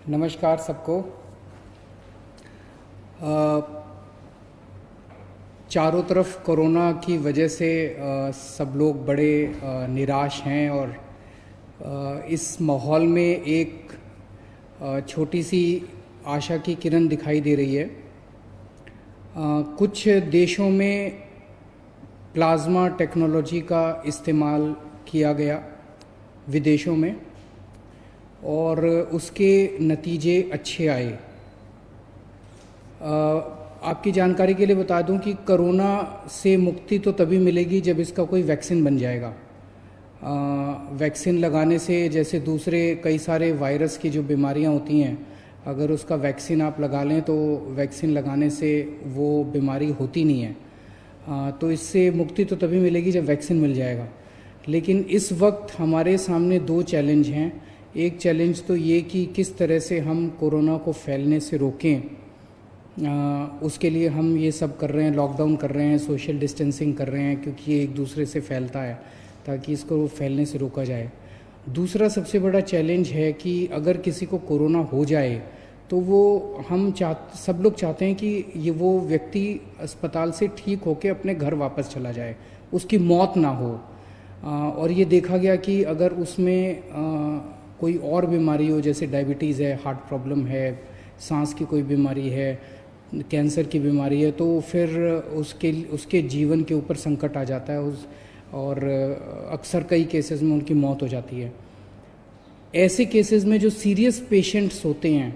नमस्कार सबको। चारों तरफ कोरोना की वजह से सब लोग बड़े निराश हैं और इस माहौल में एक छोटी सी आशा की किरण दिखाई दे रही है। कुछ देशों में प्लाज्मा टेक्नोलॉजी का इस्तेमाल किया गया विदेशों में और उसके नतीजे अच्छे आए। आपकी जानकारी के लिए बता दूं कि कोरोना से मुक्ति तो तभी मिलेगी जब इसका कोई वैक्सीन बन जाएगा। वैक्सीन लगाने से जैसे दूसरे कई सारे वायरस की जो बीमारियां होती हैं, अगर उसका वैक्सीन आप लगा लें तो वैक्सीन लगाने से वो बीमारी होती नहीं है। तो इससे मुक्ति तो तभी मिलेगी जब वैक्सीन मिल जाएगा। लेकिन इस वक्त हमारे सामने दो चैलेंज हैं। एक चैलेंज तो ये कि किस तरह से हम कोरोना को फैलने से रोकें। उसके लिए हम ये सब कर रहे हैं, लॉकडाउन कर रहे हैं, सोशल डिस्टेंसिंग कर रहे हैं, क्योंकि ये एक दूसरे से फैलता है, ताकि इसको फैलने से रोका जाए। दूसरा सबसे बड़ा चैलेंज है कि अगर किसी को कोरोना हो जाए तो वो सब लोग चाहते हैं कि वो व्यक्ति अस्पताल से ठीक होकर अपने घर वापस चला जाए, उसकी मौत ना हो। और ये देखा गया कि अगर उसमें कोई और बीमारी हो, जैसे डायबिटीज़ है, हार्ट प्रॉब्लम है, सांस की कोई बीमारी है, कैंसर की बीमारी है, तो फिर उसके जीवन के ऊपर संकट आ जाता है और अक्सर कई केसेस में उनकी मौत हो जाती है। ऐसे केसेस में जो सीरियस पेशेंट्स होते हैं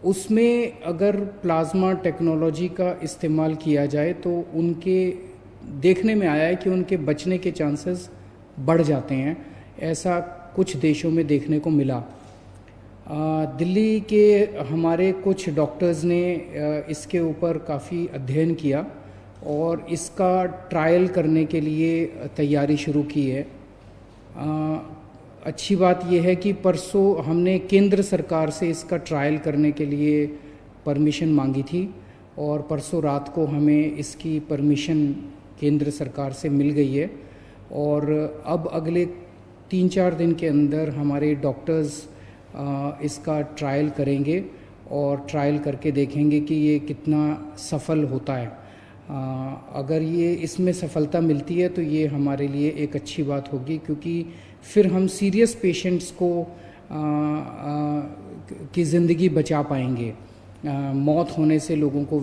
उसमें अगर प्लाज्मा टेक्नोलॉजी का इस्तेमाल किया जाए तो उनके देखने में आया है कि उनके बचने के चांसेस बढ़ जाते हैं। ऐसा कुछ देशों में देखने को मिला। दिल्ली के हमारे कुछ डॉक्टर्स ने इसके ऊपर काफ़ी अध्ययन किया और इसका ट्रायल करने के लिए तैयारी शुरू की है। अच्छी बात यह है कि परसों हमने केंद्र सरकार से इसका ट्रायल करने के लिए परमिशन मांगी थी और परसों रात को हमें इसकी परमिशन केंद्र सरकार से मिल गई है। और अब अगले 3-4 दिन के अंदर हमारे डॉक्टर्स इसका ट्रायल करेंगे और ट्रायल करके देखेंगे कि ये कितना सफल होता है। अगर ये इसमें सफलता मिलती है तो ये हमारे लिए एक अच्छी बात होगी, क्योंकि फिर हम सीरियस पेशेंट्स को की ज़िंदगी बचा पाएंगे। मौत होने से लोगों को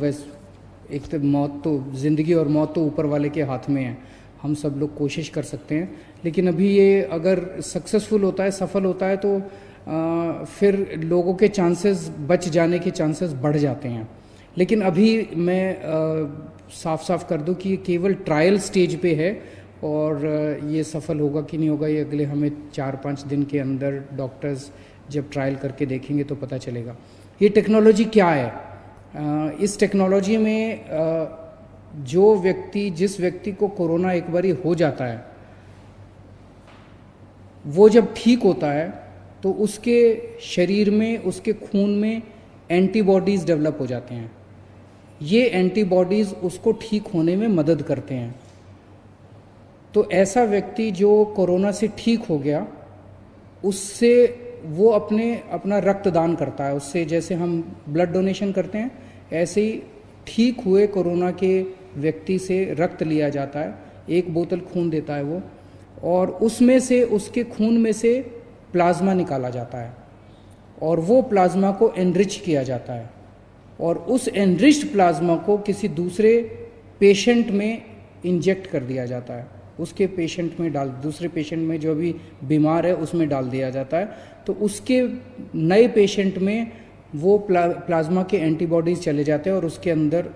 एक तो मौत तो ज़िंदगी और मौत तो ऊपर वाले के हाथ में है। हम सब लोग कोशिश कर सकते हैं, लेकिन अभी ये अगर सक्सेसफुल होता है, सफल होता है, तो फिर लोगों के चांसेस बच जाने के चांसेस बढ़ जाते हैं। लेकिन अभी मैं साफ साफ कर दूं कि ये केवल ट्रायल स्टेज पे है और ये सफल होगा कि नहीं होगा ये अगले हमें 4-5 दिन के अंदर डॉक्टर्स जब ट्रायल करके देखेंगे तो पता चलेगा। ये टेक्नोलॉजी क्या है? इस टेक्नोलॉजी में जिस व्यक्ति को कोरोना एक बारी हो जाता है, वो जब ठीक होता है तो उसके शरीर में, उसके खून में एंटीबॉडीज़ डेवलप हो जाते हैं। ये एंटीबॉडीज़ उसको ठीक होने में मदद करते हैं। तो ऐसा व्यक्ति जो कोरोना से ठीक हो गया, उससे वो अपना रक्तदान करता है। उससे जैसे हम ब्लड डोनेशन करते हैं, ऐसे ही ठीक हुए कोरोना के व्यक्ति से रक्त लिया जाता है। 1 बोतल खून देता है वो, और उसमें से, उसके खून में से प्लाज्मा निकाला जाता है और वो प्लाज्मा को एनरिच किया जाता है और उस एनरिच्ड प्लाज्मा को किसी दूसरे पेशेंट में इंजेक्ट कर दिया जाता है। उसके पेशेंट में दूसरे पेशेंट में जो भी बीमार है उसमें डाल दिया जाता है। तो उसके नए पेशेंट में वो प्लाज्मा के एंटीबॉडीज़ चले जाते हैं और उसके अंदर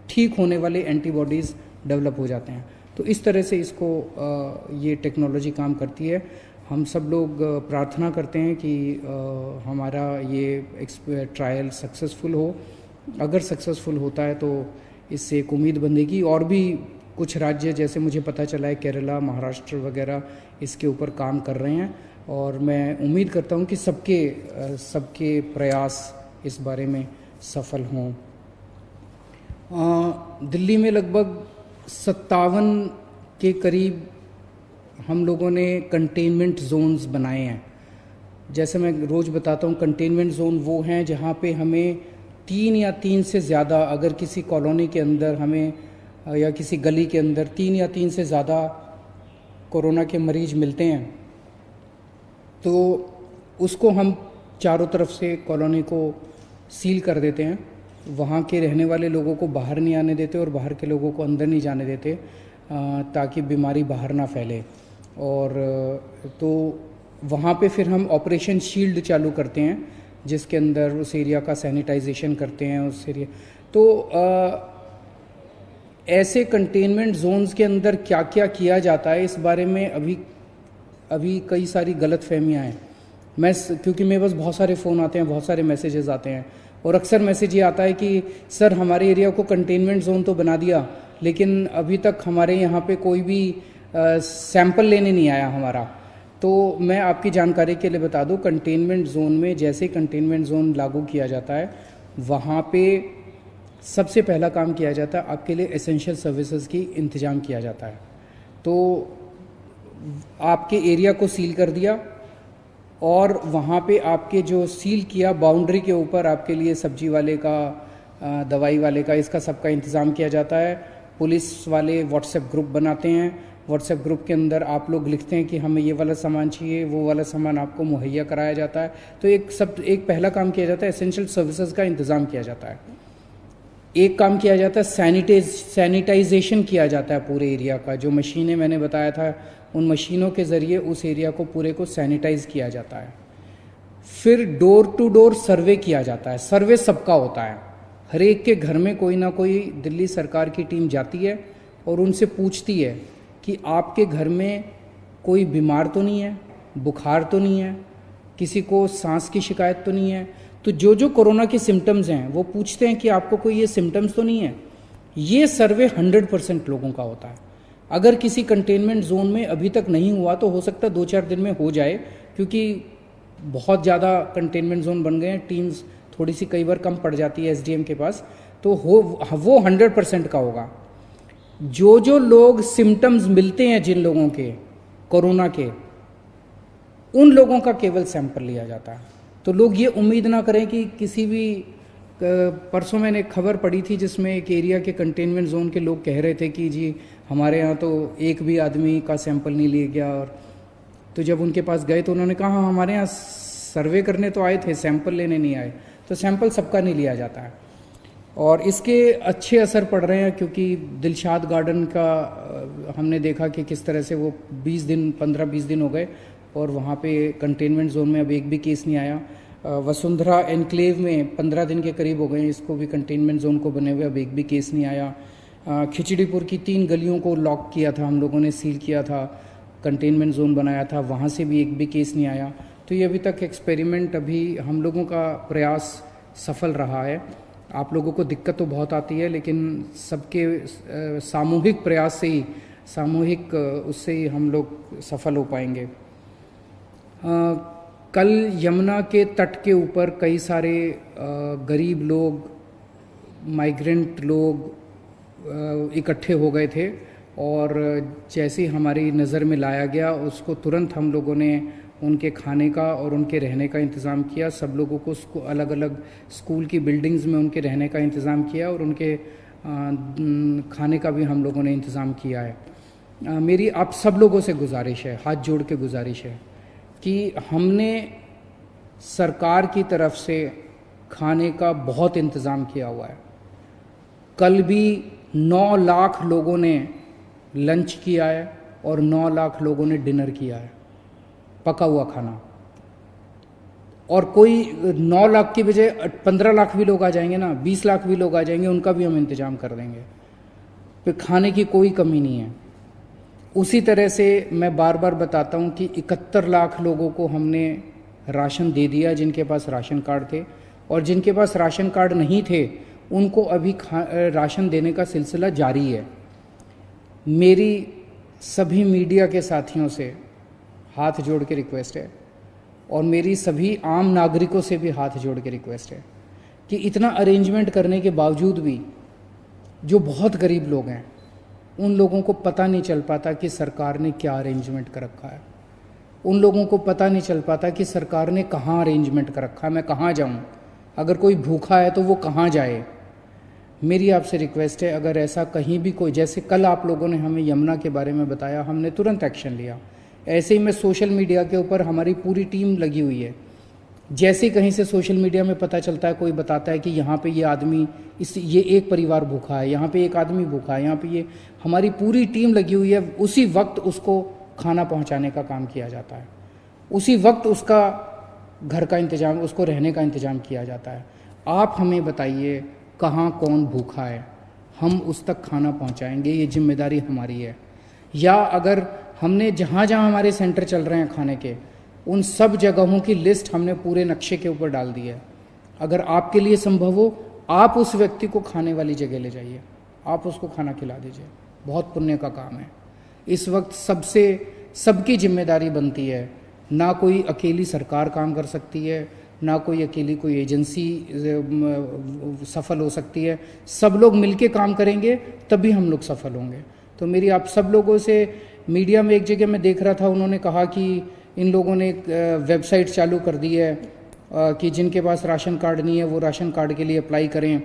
ठीक होने वाले एंटीबॉडीज़ डेवलप हो जाते हैं। तो इस तरह से ये टेक्नोलॉजी काम करती है। हम सब लोग प्रार्थना करते हैं कि हमारा ये ट्रायल सक्सेसफुल हो। अगर सक्सेसफुल होता है तो इससे एक उम्मीद बंधेगी। और भी कुछ राज्य, जैसे मुझे पता चला है केरला, महाराष्ट्र वगैरह इसके ऊपर काम कर रहे हैं और मैं उम्मीद करता हूं कि सबके प्रयास इस बारे में सफल हों। दिल्ली में लगभग 57 के करीब हम लोगों ने कंटेनमेंट जोन्स बनाए हैं जैसे मैं रोज़ बताता हूँ, कंटेनमेंट जोन वो हैं जहाँ पे हमें 3 या 3 से ज़्यादा, अगर किसी कॉलोनी के अंदर हमें या किसी गली के अंदर 3 या 3 से ज़्यादा कोरोना के मरीज मिलते हैं तो उसको हम चारों तरफ से कॉलोनी को सील कर देते हैं। वहाँ के रहने वाले लोगों को बाहर नहीं आने देते और बाहर के लोगों को अंदर नहीं जाने देते, ताकि बीमारी बाहर ना फैले। और तो वहाँ पे फिर हम ऑपरेशन शील्ड चालू करते हैं, जिसके अंदर उस एरिया का सैनिटाइजेशन करते हैं। उस एरिया तो ऐसे कंटेनमेंट जोन्स के अंदर क्या क्या किया जाता है, इस बारे में अभी कई सारी गलतफहमियां हैं। क्योंकि मेरे पास बहुत सारे फ़ोन आते हैं, बहुत सारे मैसेजेस आते हैं, और अक्सर मैसेज ये आता है कि सर हमारे एरिया को कंटेनमेंट जोन तो बना दिया, लेकिन अभी तक हमारे यहाँ पे कोई भी सैंपल लेने नहीं आया हमारा। तो मैं आपकी जानकारी के लिए बता दूं, कंटेनमेंट जोन में जैसे कंटेनमेंट जोन लागू किया जाता है, वहाँ पे सबसे पहला काम किया जाता है, आपके लिए एसेंशियल सर्विसेज की इंतज़ाम किया जाता है। तो आपके एरिया को सील कर दिया, और वहाँ पे आपके जो सील किया बाउंड्री के ऊपर आपके लिए सब्जी वाले का, दवाई वाले का, इसका सबका इंतज़ाम किया जाता है। पुलिस वाले व्हाट्सएप ग्रुप बनाते हैं, व्हाट्सएप ग्रुप के अंदर आप लोग लिखते हैं कि हमें ये वाला सामान चाहिए, वो वाला सामान आपको मुहैया कराया जाता है। तो एक पहला काम किया जाता है, एसेंशियल सर्विसेज का इंतज़ाम किया जाता है। एक काम किया जाता है, सैनिटाइजेशन किया जाता है पूरे एरिया का। जो मशीनें मैंने बताया था, उन मशीनों के ज़रिए उस एरिया को पूरे को सैनिटाइज किया जाता है। फिर डोर टू डोर सर्वे किया जाता है। सर्वे सबका होता है, हर एक के घर में कोई ना कोई दिल्ली सरकार की टीम जाती है और उनसे पूछती है कि आपके घर में कोई बीमार तो नहीं है, बुखार तो नहीं है, किसी को सांस की शिकायत तो नहीं है। तो जो कोरोना के सिम्टम्स हैं वो पूछते हैं कि आपको कोई ये सिम्टम्स तो नहीं है। ये सर्वे 100% लोगों का होता है। अगर किसी कंटेनमेंट जोन में अभी तक नहीं हुआ तो हो सकता है 2-4 दिन में हो जाए, क्योंकि बहुत ज़्यादा कंटेनमेंट जोन बन गए हैं, टीम्स थोड़ी सी कई बार कम पड़ जाती है एसडीएम के पास, तो वो 100% का होगा। जो लोग सिम्टम्स मिलते हैं जिन लोगों के कोरोना के, उन लोगों का केवल सैंपल लिया जाता है। तो लोग ये उम्मीद ना करें कि किसी भी, परसों मैंने एक खबर पढ़ी थी जिसमें एक एरिया के कंटेनमेंट जोन के लोग कह रहे थे कि जी हमारे यहाँ तो एक भी आदमी का सैंपल नहीं लिया गया। और तो जब उनके पास गए तो उन्होंने कहा हमारे यहाँ सर्वे करने तो आए थे, सैंपल लेने नहीं आए। तो सैंपल सबका नहीं लिया जाता है, और इसके अच्छे असर पड़ रहे हैं, क्योंकि दिलशाद गार्डन का हमने देखा कि किस तरह से वो 15-20 दिन हो गए और वहाँ पे कंटेनमेंट जोन में अब एक भी केस नहीं आया। वसुंधरा एनक्लेव में 15 दिन के करीब हो गए, इसको भी कंटेनमेंट जोन को बने हुए, अब एक भी केस नहीं आया। खिचड़ीपुर की 3 गलियों को लॉक किया था हम लोगों ने, सील किया था, कंटेनमेंट जोन बनाया था, वहाँ से भी एक भी केस नहीं आया। तो ये अभी तक एक्सपेरिमेंट, अभी हम लोगों का प्रयास सफल रहा है। आप लोगों को दिक्कत तो बहुत आती है, लेकिन सबके सामूहिक प्रयास से ही, सामूहिक उससे ही हम लोग सफल हो पाएंगे। कल यमुना के तट के ऊपर कई सारे गरीब लोग, माइग्रेंट लोग इकट्ठे हो गए थे, और जैसे ही हमारी नज़र में लाया गया उसको तुरंत हम लोगों ने उनके खाने का और उनके रहने का इंतज़ाम किया। सब लोगों को अलग अलग स्कूल की बिल्डिंग्स में उनके रहने का इंतज़ाम किया, और उनके खाने का भी हम लोगों ने इंतज़ाम किया है। मेरी आप सब लोगों से गुजारिश है, हाथ जोड़ के गुजारिश है, कि हमने सरकार की तरफ से खाने का बहुत इंतज़ाम किया हुआ है। कल भी 9 लाख लोगों ने लंच किया है और 9 लाख लोगों ने डिनर किया है, पका हुआ खाना। और कोई 9 लाख की बजाय 15 लाख भी लोग आ जाएंगे ना, 20 लाख भी लोग आ जाएंगे, उनका भी हम इंतज़ाम कर देंगे। फिर खाने की कोई कमी नहीं है। उसी तरह से मैं बार बार बताता हूँ कि 71 लाख लोगों को हमने राशन दे दिया जिनके पास राशन कार्ड थे, और जिनके पास राशन कार्ड नहीं थे उनको अभी राशन देने का सिलसिला जारी है। मेरी सभी मीडिया के साथियों से हाथ जोड़ के रिक्वेस्ट है, और मेरी सभी आम नागरिकों से भी हाथ जोड़ के रिक्वेस्ट है कि इतना अरेंजमेंट करने के बावजूद भी जो बहुत गरीब लोग हैं उन लोगों को पता नहीं चल पाता कि सरकार ने क्या अरेंजमेंट कर रखा है। उन लोगों को पता नहीं चल पाता कि सरकार ने कहाँ अरेंजमेंट कर रखा है, मैं कहाँ जाऊँ, अगर कोई भूखा है तो वो कहाँ जाए। मेरी आपसे रिक्वेस्ट है, अगर ऐसा कहीं भी कोई, जैसे कल आप लोगों ने हमें यमुना के बारे में बताया, हमने तुरंत एक्शन लिया। ऐसे ही मैं सोशल मीडिया के ऊपर हमारी पूरी टीम लगी हुई है। जैसे कहीं से सोशल मीडिया में पता चलता है, कोई बताता है कि यहाँ पे ये आदमी, ये एक परिवार भूखा है, यहाँ पे एक आदमी भूखा है, यहाँ पे ये, हमारी पूरी टीम लगी हुई है। उसी वक्त उसको खाना पहुँचाने का काम किया जाता है, उसी वक्त उसका घर का इंतज़ाम, उसको रहने का इंतज़ाम किया जाता है। आप हमें बताइए कहाँ कौन भूखा है, हम उस तक खाना पहुँचाएंगे, ये जिम्मेदारी हमारी है। या अगर हमने जहाँ जहाँ हमारे सेंटर चल रहे हैं खाने के, उन सब जगहों की लिस्ट हमने पूरे नक्शे के ऊपर डाल दी है। अगर आपके लिए संभव हो, आप उस व्यक्ति को खाने वाली जगह ले जाइए, आप उसको खाना खिला दीजिए, बहुत पुण्य का काम है। इस वक्त सबकी जिम्मेदारी बनती है, ना कोई अकेली सरकार काम कर सकती है, ना कोई अकेली कोई एजेंसी सफल हो सकती है। सब लोग मिलके काम करेंगे तभी हम लोग सफल होंगे। तो मेरी आप सब लोगों से, मीडिया में एक जगह मैं देख रहा था, उन्होंने कहा कि इन लोगों ने एक वेबसाइट चालू कर दी है कि जिनके पास राशन कार्ड नहीं है वो राशन कार्ड के लिए अप्लाई करें।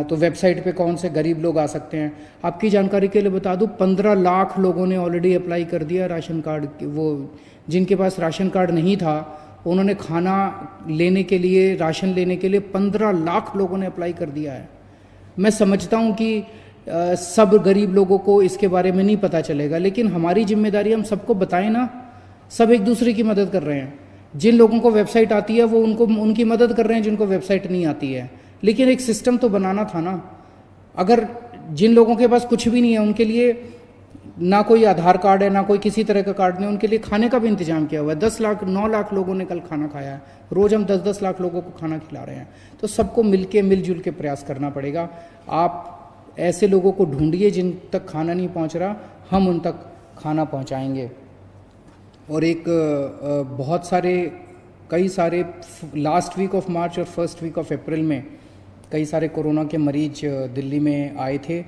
तो वेबसाइट पे कौन से गरीब लोग आ सकते हैं। आपकी जानकारी के लिए बता दूं, 15 लाख लोगों ने ऑलरेडी अप्लाई कर दिया राशन कार्ड। वो जिनके पास राशन कार्ड नहीं था, उन्होंने खाना लेने के लिए, राशन लेने के लिए 15 लाख लोगों ने अप्लाई कर दिया है। मैं समझता हूं कि सब गरीब लोगों को इसके बारे में नहीं पता चलेगा, लेकिन हमारी जिम्मेदारी, हम सबको बताएं ना। सब एक दूसरे की मदद कर रहे हैं। जिन लोगों को वेबसाइट आती है वो उनकी मदद कर रहे हैं जिनको वेबसाइट नहीं आती है। लेकिन एक सिस्टम तो बनाना था ना। अगर जिन लोगों के पास कुछ भी नहीं है, उनके लिए ना कोई आधार कार्ड है, ना कोई किसी तरह का कार्ड नहीं, उनके लिए खाने का भी इंतजाम किया हुआ है। 9 लाख लोगों ने कल खाना खाया है। रोज़ हम 10 लाख लोगों को खाना खिला रहे हैं। तो सबको मिलजुल के प्रयास करना पड़ेगा। आप ऐसे लोगों को ढूंढिए जिन तक खाना नहीं पहुंच रहा, हम उन तक खाना पहुंचाएंगे। और एक कई सारे लास्ट वीक ऑफ मार्च और फर्स्ट वीक ऑफ अप्रैल में कई सारे कोरोना के मरीज दिल्ली में आए थे।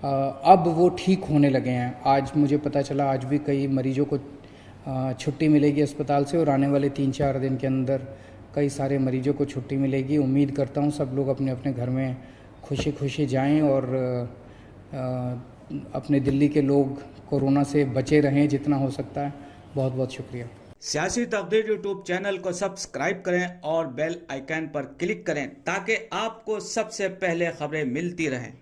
अब वो ठीक होने लगे हैं। आज मुझे पता चला, आज भी कई मरीजों को छुट्टी मिलेगी अस्पताल से, और आने वाले 3-4 दिन के अंदर कई सारे मरीजों को छुट्टी मिलेगी। उम्मीद करता हूँ सब लोग अपने अपने घर में खुशी खुशी जाएं और अपने दिल्ली के लोग कोरोना से बचे रहें जितना हो सकता है। बहुत बहुत शुक्रिया। सियासी तकदीर यूट्यूब चैनल को सब्सक्राइब करें और बेल आइकन पर क्लिक करें ताकि आपको सबसे पहले खबरें मिलती रहें।